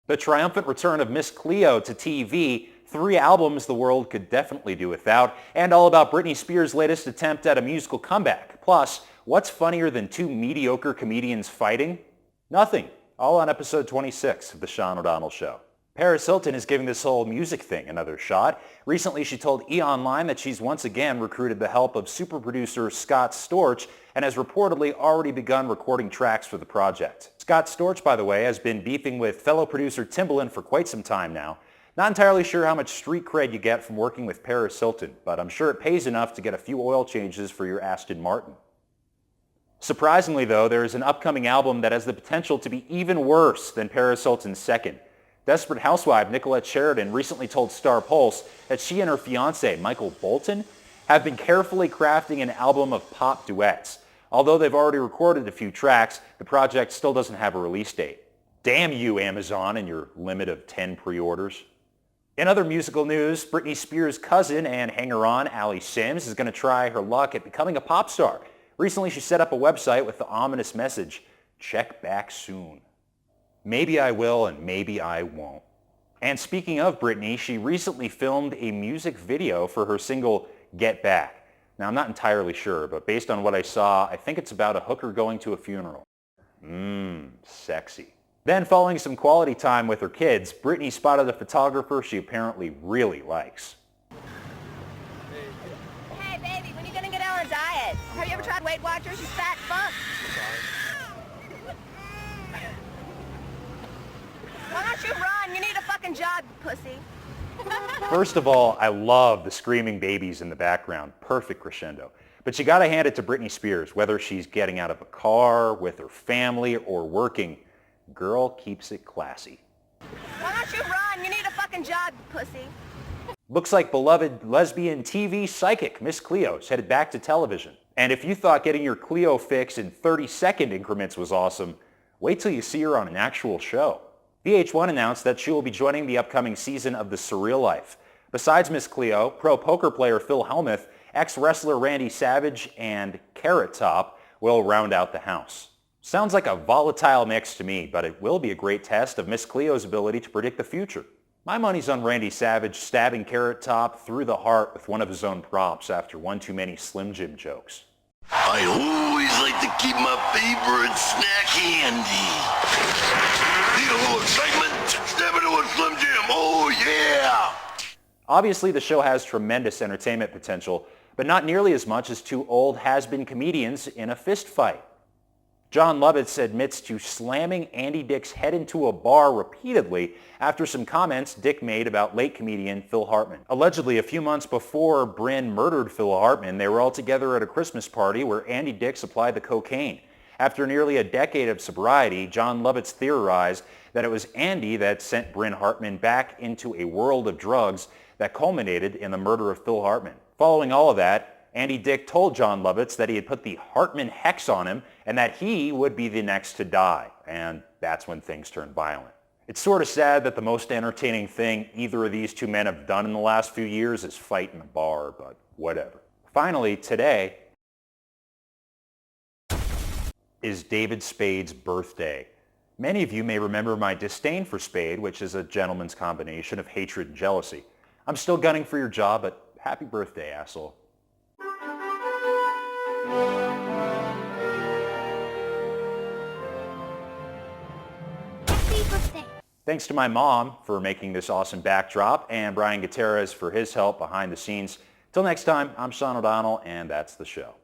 The triumphant return of Miss Cleo to TV, 3 albums the world could definitely do without, and all about Britney Spears' latest attempt at a musical comeback. Plus, what's funnier than 2 mediocre comedians fighting? Nothing. All on episode 26 of The Sean O'Donnell Show. Paris Hilton is giving this whole music thing another shot. Recently, she told E! Online that she's once again recruited the help of super producer Scott Storch and has reportedly already begun recording tracks for the project. Scott Storch, by the way, has been beefing with fellow producer Timbaland for quite some time now. Not entirely sure how much street cred you get from working with Paris Hilton, but I'm sure it pays enough to get a few oil changes for your Aston Martin. Surprisingly, though, there is an upcoming album that has the potential to be even worse than Paris Hilton's second. Desperate housewife Nicolette Sheridan recently told Star Pulse that she and her fiancé, Michael Bolton, have been carefully crafting an album of pop duets. Although they've already recorded a few tracks, the project still doesn't have a release date. Damn you, Amazon, and your limit of 10 pre-orders. In other musical news, Britney Spears' cousin and hanger-on, Allie Sims, is going to try her luck at becoming a pop star. Recently, she set up a website with the ominous message, "Check back soon." Maybe I will and maybe I won't. And speaking of Britney, she recently filmed a music video for her single, Get Back. Now, I'm not entirely sure, but based on what I saw, I think it's about a hooker going to a funeral. Sexy. Then, following some quality time with her kids, Britney spotted a photographer she apparently really likes. Hey, baby, when are you going to get on a diet? Have you ever tried Weight Watchers, you fat fuck? Why don't you run? You need a fucking job, pussy. First of all, I love the screaming babies in the background. Perfect crescendo. But you gotta hand it to Britney Spears, whether she's getting out of a car, with her family, or working. Girl keeps it classy. Why don't you run? You need a fucking job, pussy. Looks like beloved lesbian TV psychic Miss Cleo is headed back to television. And if you thought getting your Cleo fix in 30-second increments was awesome, wait till you see her on an actual show. VH1 announced that she will be joining the upcoming season of The Surreal Life. Besides Miss Cleo, pro poker player Phil Hellmuth, ex-wrestler Randy Savage, and Carrot Top will round out the house. Sounds like a volatile mix to me, but it will be a great test of Miss Cleo's ability to predict the future. My money's on Randy Savage stabbing Carrot Top through the heart with one of his own props after one too many Slim Jim jokes. I always like to keep my favorite snack handy. Need a little excitement? Step into a Slim Jim. Oh, yeah! Obviously, the show has tremendous entertainment potential, but not nearly as much as 2 old has-been comedians in a fist fight. John Lovitz admits to slamming Andy Dick's head into a bar repeatedly after some comments Dick made about late comedian Phil Hartman. Allegedly, a few months before Bryn murdered Phil Hartman, they were all together at a Christmas party where Andy Dick supplied the cocaine. After nearly a decade of sobriety, John Lovitz theorized that it was Andy that sent Bryn Hartman back into a world of drugs that culminated in the murder of Phil Hartman. Following all of that, Andy Dick told John Lovitz that he had put the Hartman hex on him and that he would be the next to die. And that's when things turned violent. It's sort of sad that the most entertaining thing either of these 2 men have done in the last few years is fight in a bar, but whatever. Finally, today is David Spade's birthday. Many of you may remember my disdain for Spade, which is a gentleman's combination of hatred and jealousy. I'm still gunning for your job, but happy birthday, asshole. Happy birthday. Thanks to my mom for making this awesome backdrop and Brian Gutierrez for his help behind the scenes. Till next time, I'm Sean O'Donnell, and that's the show.